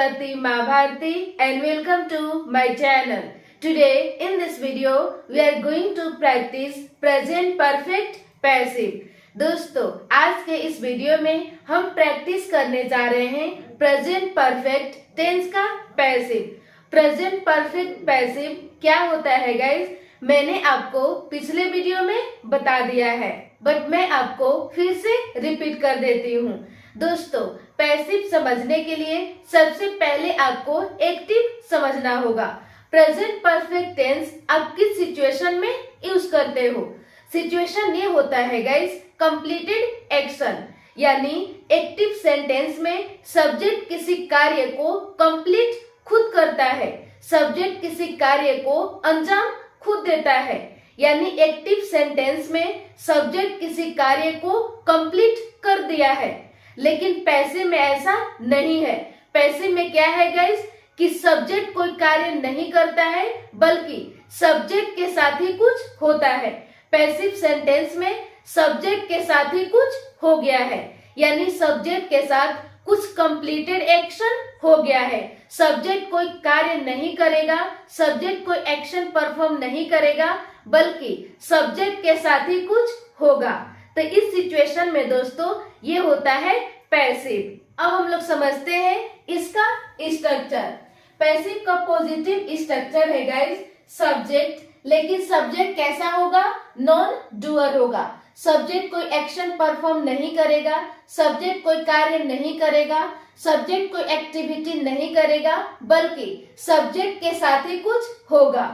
Pratima Bharti and welcome to my channel. Today in this video we are going to practice present perfect passive. दोस्तों आज के इस video में हम practice करने जा रहे हैं प्रेजेंट परफेक्ट टेंस का पैसिव। प्रेजेंट परफेक्ट पैसिव क्या होता है गाइस, मैंने आपको पिछले वीडियो में बता दिया है, बट मैं आपको फिर से रिपीट कर देती हूँ। दोस्तों पैसिव समझने के लिए सबसे पहले आपको एक्टिव समझना होगा। प्रेजेंट परफेक्ट टेंस आप किस सिचुएशन में यूज करते हो। सिचुएशन ये होता है गाइस कंप्लीटेड एक्शन, यानी एक्टिव सेंटेंस में सब्जेक्ट किसी कार्य को कंप्लीट खुद करता है, सब्जेक्ट किसी कार्य को अंजाम खुद देता है। यानी एक्टिव सेंटेंस में सब्जेक्ट किसी कार्य को कंप्लीट कर दिया है, लेकिन पैसिव में ऐसा नहीं है। पैसिव में क्या है गाइस कि सब्जेक्ट कोई कार्य नहीं करता है, बल्कि सब्जेक्ट के साथ ही कुछ होता है। पैसिव सेंटेंस में सब्जेक्ट के साथ ही कुछ हो गया है, यानी सब्जेक्ट के साथ कुछ कंप्लीटेड एक्शन हो गया है। सब्जेक्ट कोई कार्य नहीं करेगा, सब्जेक्ट कोई एक्शन परफॉर्म नहीं करेगा, बल्कि सब्जेक्ट के साथ ही कुछ होगा। तो इस सिचुएशन में दोस्तों ये होता है पैसिव। अब हम लोग समझते हैं इसका स्ट्रक्चर। पैसिव का पॉजिटिव स्ट्रक्चर है गाइस सब्जेक्ट, लेकिन सब्जेक्ट कैसा होगा, नॉन डूअर होगा। सब्जेक्ट कोई एक्शन परफॉर्म नहीं करेगा, सब्जेक्ट कोई कार्य नहीं करेगा, सब्जेक्ट कोई एक्टिविटी नहीं करेगा, बल्कि सब्जेक्ट के साथ ही कुछ होगा।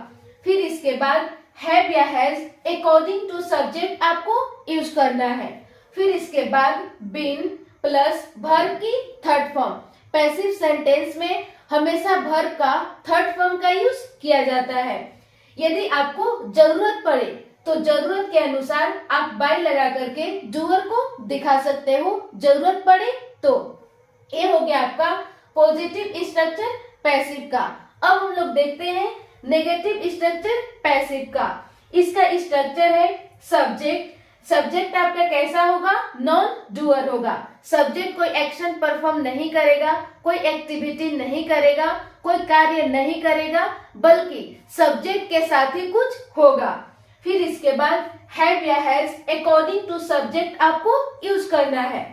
फिर इसके बाद हैव या हैज अकॉर्डिंग टू सब्जेक्ट आपको यूज करना है। फिर इसके बाद बीन प्लस वर्ब की थर्ड फॉर्म। पैसिव सेंटेंस में हमेशा वर्ब का थर्ड फॉर्म का यूज किया जाता है। यदि आपको जरूरत पड़े तो जरूरत के अनुसार आप बाय लगा करके डूअर को दिखा सकते हो, जरूरत पड़े तो। ये हो गया आपका पॉजिटिव स्ट्रक्चर पैसिव का। अब हम लोग देखते हैं नेगेटिव स्ट्रक्चर पैसिव का। इसका स्ट्रक्चर है सब्जेक्ट। सब्जेक्ट आपका कैसा होगा, नॉन डूअर होगा। सब्जेक्ट कोई एक्शन परफॉर्म नहीं करेगा, कोई एक्टिविटी नहीं करेगा, कोई कार्य नहीं करेगा, बल्कि सब्जेक्ट के साथ ही कुछ होगा। फिर इसके बाद हैव या हैज अकॉर्डिंग टू सब्जेक्ट आपको यूज करना है।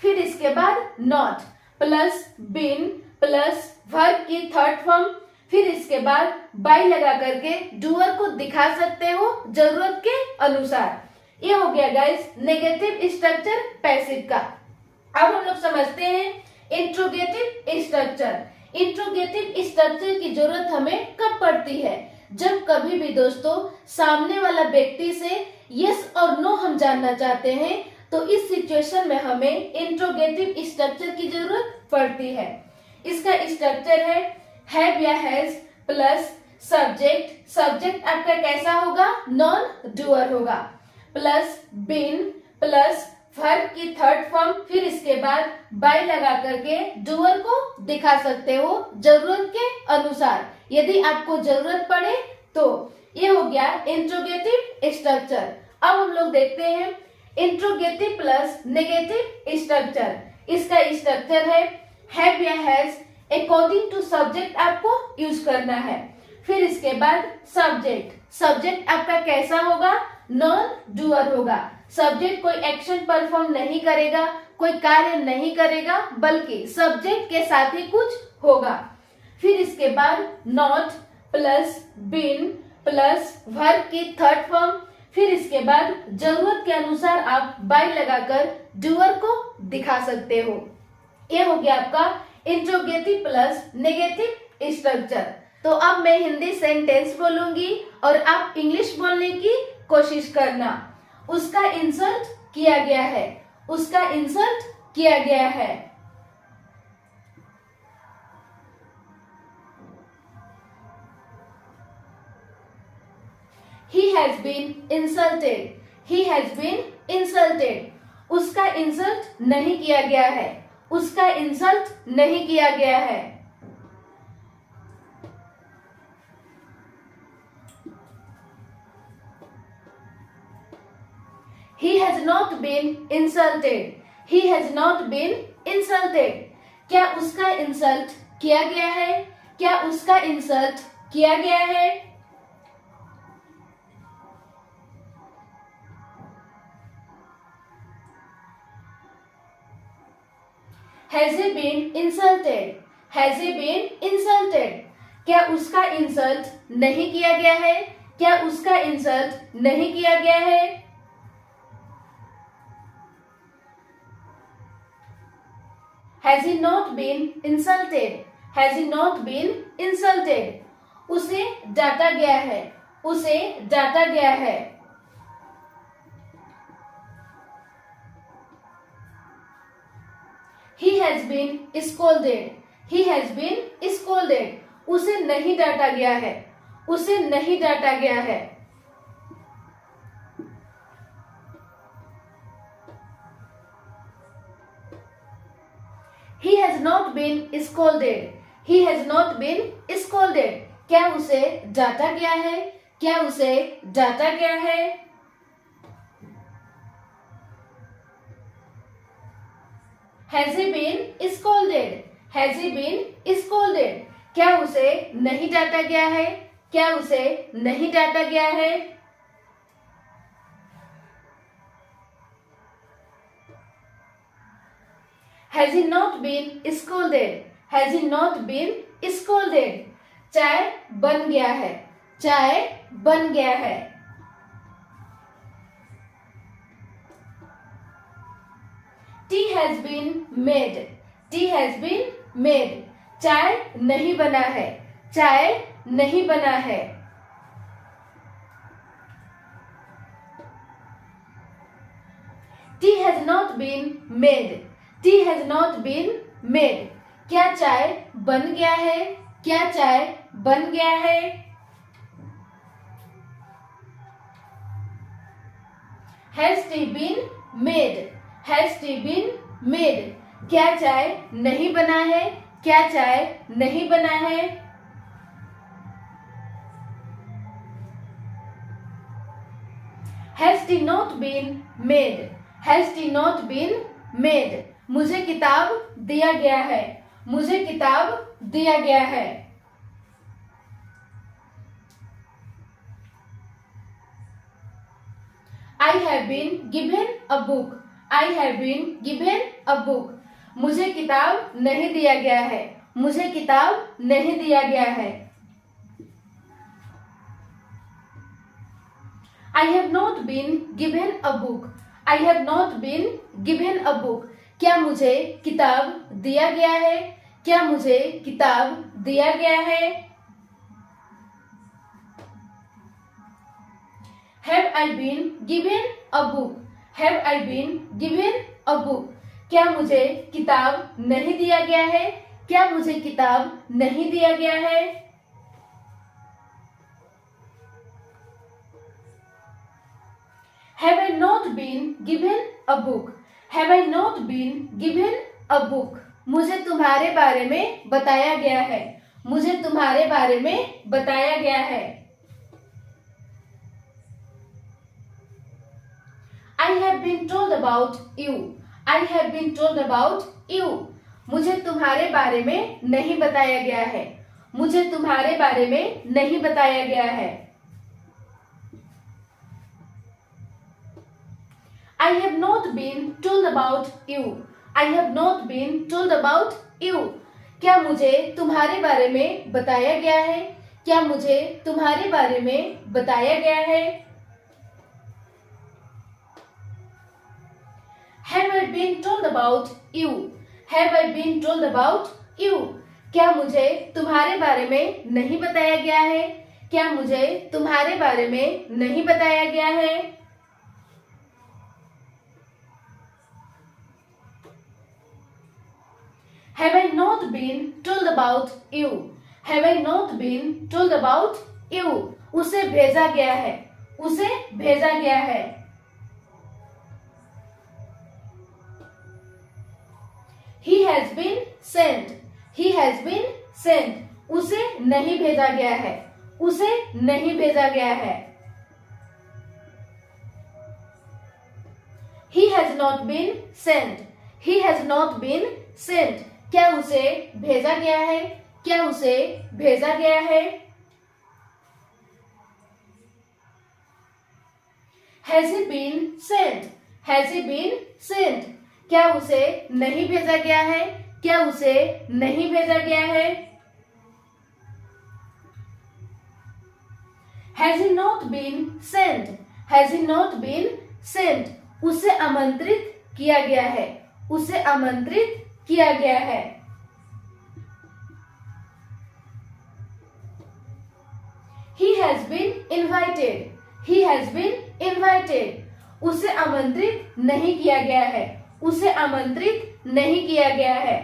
फिर इसके बाद not plus been plus verb की थर्ड फॉर्म। फिर इसके बाद बाय लगा करके डूअर को दिखा सकते हो जरूरत के अनुसार। ये हो गया गाइस नेगेटिव स्ट्रक्चर पैसिव का। अब हम लोग समझते हैं इंट्रोगेटिव स्ट्रक्चर। इंट्रोगेटिव स्ट्रक्चर की जरूरत हमें कब पड़ती है, जब कभी भी दोस्तों सामने वाला व्यक्ति से यस और नो हम जानना चाहते हैं, तो इस सिचुएशन में हमें इंट्रोगेटिव स्ट्रक्चर की जरूरत पड़ती है। इसका स्ट्रक्चर है हैव या हैज प्लस सब्जेक्ट। सब्जेक्ट आपका कैसा होगा, नॉन डूअर होगा, प्लस बीन प्लस वर्ब की थर्ड फॉर्म। फिर इसके बाद बाय लगा करके डूअर को दिखा सकते हो जरूरत के अनुसार, यदि आपको जरूरत पड़े तो। ये हो गया इंट्रोगेटिव स्ट्रक्चर। अब हम लोग देखते हैं इंट्रोगेटिव प्लस नेगेटिव स्ट्रक्चर। इसका स्ट्रक्चर है हैव या हैज अकॉर्डिंग टू सब्जेक्ट आपको यूज करना है। फिर इसके बाद सब्जेक्ट। सब्जेक्ट आपका कैसा होगा, नॉन डूअर होगा। सब्जेक्ट कोई एक्शन परफॉर्म नहीं करेगा, कोई कार्य नहीं करेगा, बल्कि सब्जेक्ट के साथ ही कुछ होगा। फिर इसके बाद not plus been plus verb की थर्ड फॉर्म। फिर इसके बाद जरूरत के अनुसार आप बाय लगाकर डूअर को दिखा सकते हो। ये हो गया आपका इंट्रोगेटिव प्लस नेगेटिव स्ट्रक्चर। तो अब मैं हिंदी सेंटेंस बोलूंगी और आप इंग्लिश बोलने की कोशिश करना। उसका इंसल्ट किया गया है, उसका इंसल्ट किया गया है। He has been insulted. He has been insulted. उसका इंसल्ट नहीं किया गया है, उसका इंसल्ट नहीं किया गया है। He has not been insulted. He has not been insulted. क्या उसका इंसल्ट किया गया है? क्या उसका इंसल्ट किया गया है? Has he been insulted? Has he been insulted? क्या उसका इंसल्ट नहीं किया गया है? क्या उसका इंसल्ट नहीं किया गया है? Has he not been insulted? Has he not been insulted? उसे डांटा गया है. उसे डांटा गया है. He has been scolded. He has been scolded. उसे नहीं डांटा गया है. उसे नहीं डांटा गया है. He has not been scolded. He has not been scolded. क्या उसे डांटा गया है? क्या उसे डांटा गया है? Has he been scolded? Has he been scolded? क्या उसे नहीं डांटा गया है? क्या उसे नहीं डांटा गया है? Has he not been scolded? Has he not been scolded? चाय बन गया है. चाय बन गया है. Tea has been made. Tea has been made. चाय नहीं बना है. चाय नहीं बना है. Tea has not been made. Tea has not been made. क्या चाय बन गया है? क्या चाय बन गया है? Has tea been made? Has tea been made? क्या चाय नहीं बना है? क्या चाय नहीं बना है? Has tea not been made? Has tea not been made? मुझे किताब दिया गया है. मुझे किताब दिया गया है. I have been given a book. I have been given a book. मुझे किताब नहीं दिया गया है. मुझे किताब नहीं दिया गया है. I have not been given a book. I have not been given a book. क्या मुझे किताब दिया गया है? क्या मुझे किताब दिया गया है? Have I been given a book? Have I been given a book? क्या मुझे किताब नहीं दिया गया है? क्या मुझे किताब नहीं दिया गया है? Have I not been given a book? Have I not been given a book? मुझे तुम्हारे बारे में बताया गया है. मुझे तुम्हारे बारे में बताया गया है. I have been told about you. I have been told about you. मुझे तुम्हारे बारे में नहीं बताया गया है. मुझे तुम्हारे बारे में नहीं बताया गया है. I have not been told about you. I have not been told about you. क्या मुझे तुम्हारे बारे में बताया गया है? क्या मुझे तुम्हारे बारे में बताया गया है? Have I been told about you? Have I been told about you? क्या मुझे तुम्हारे बारे में नहीं बताया गया है? क्या मुझे तुम्हारे बारे में नहीं बताया गया है? Have I not been told about you? Have I not been told about you? उसे भेजा गया है. उसे भेजा गया है. He has been sent. He has been sent. उसे नहीं भेजा गया है. उसे नहीं भेजा गया है. He has not been sent. He has not been sent. क्या उसे भेजा गया है? क्या उसे भेजा गया है? Has he been sent? Has he been sent? क्या उसे नहीं भेजा गया है? क्या उसे नहीं भेजा गया है? Has he not been sent? Has he not been sent? उसे आमंत्रित किया गया है। उसे आमंत्रित किया गया है। He has been invited. He has been invited. उसे आमंत्रित नहीं किया गया है। उसे आमंत्रित नहीं किया गया है।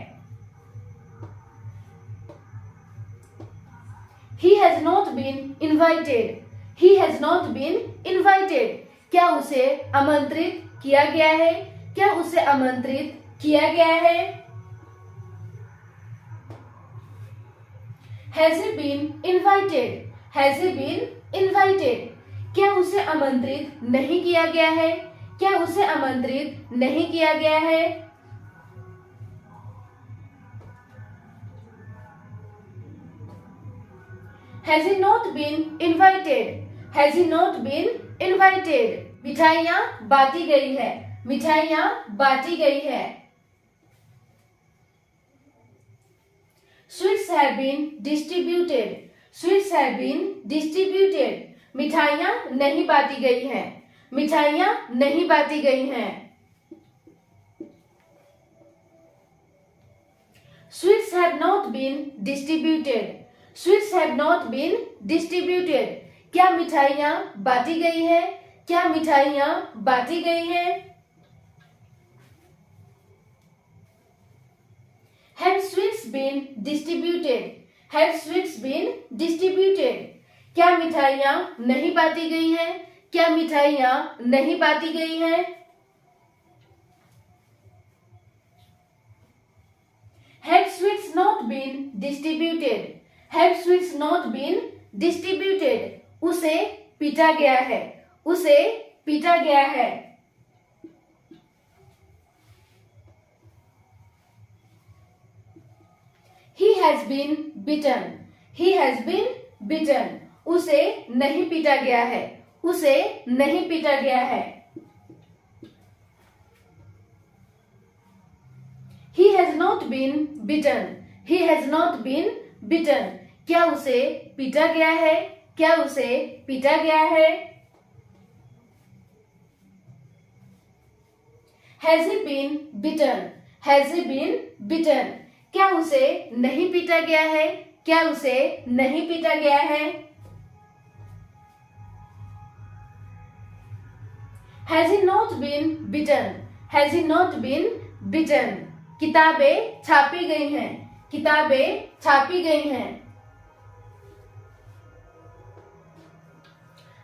He has not been invited. He has not been invited. क्या उसे आमंत्रित किया गया है? क्या उसे आमंत्रित किया गया है? Has he been invited? Has he been invited? क्या उसे आमंत्रित नहीं किया गया है? क्या उसे आमंत्रित नहीं किया गया है? Has he not been invited? Has he not been invited? मिठाइयाँ बांटी गई है। मिठाइयाँ बांटी गई है। Sweets have been distributed. Sweets have been distributed. मिठाइयाँ नहीं बांटी गई हैं। मिठाइयाँ नहीं बांटी गई हैं। Sweets have not been distributed. Sweets have not been distributed. क्या मिठाइयाँ बांटी गई हैं? क्या मिठाइयाँ बांटी गई हैं? Have sweets been distributed? Have sweets been distributed? क्या मिठाइयाँ नहीं बांटी गई हैं? क्या मिठाइयाँ नहीं बांटी गई हैं? Have sweets not been distributed? Have sweets not been distributed? उसे पीटा गया है। उसे पीटा गया है। He has been beaten. He has been beaten. उसे नहीं पीटा गया है। उसे नहीं पीटा गया है। He has not been beaten. He has not been beaten. क्या उसे पीटा गया है? क्या उसे पीटा गया है? Has he been beaten? Has he been beaten? क्या उसे नहीं पीटा गया है? क्या उसे नहीं पीटा गया है? Has he not been beaten? Has he not been beaten? किताबें छापी गई हैं। किताबें छापी गई हैं।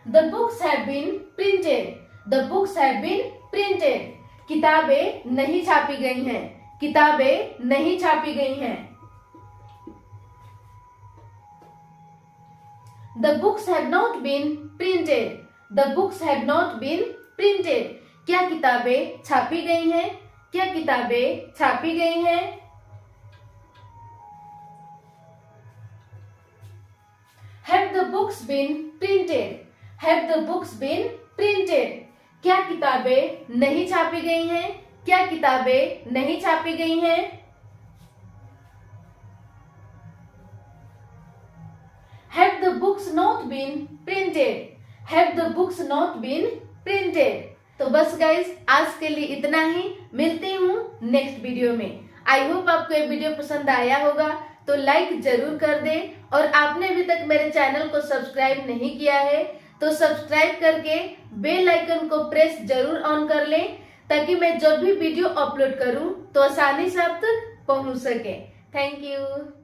The books have been printed. The books have been printed. किताबें नहीं छापी गई हैं। किताबें नहीं छापी गई हैं। The books have not been printed. The books have not been printed. क्या किताबें छापी गई हैं? क्या किताबें छापी गई हैं? Have the books been printed? Have the books been printed? क्या किताबें नहीं छापी गई हैं? क्या किताबें नहीं छापी गई हैं? Have the books not been printed? Have the books not been printed? तो बस गाइज आज के लिए इतना ही। मिलती हूँ नेक्स्ट वीडियो में। आई होप आपको ये वीडियो पसंद आया होगा तो लाइक जरूर कर दें, और आपने अभी तक मेरे चैनल को सब्सक्राइब नहीं किया है तो सब्सक्राइब करके बेल आइकन को प्रेस जरूर ऑन कर लें, ताकि मैं जब भी वीडियो अपलोड करूं तो आसानी से आप तक पहुंच सके। Thank you.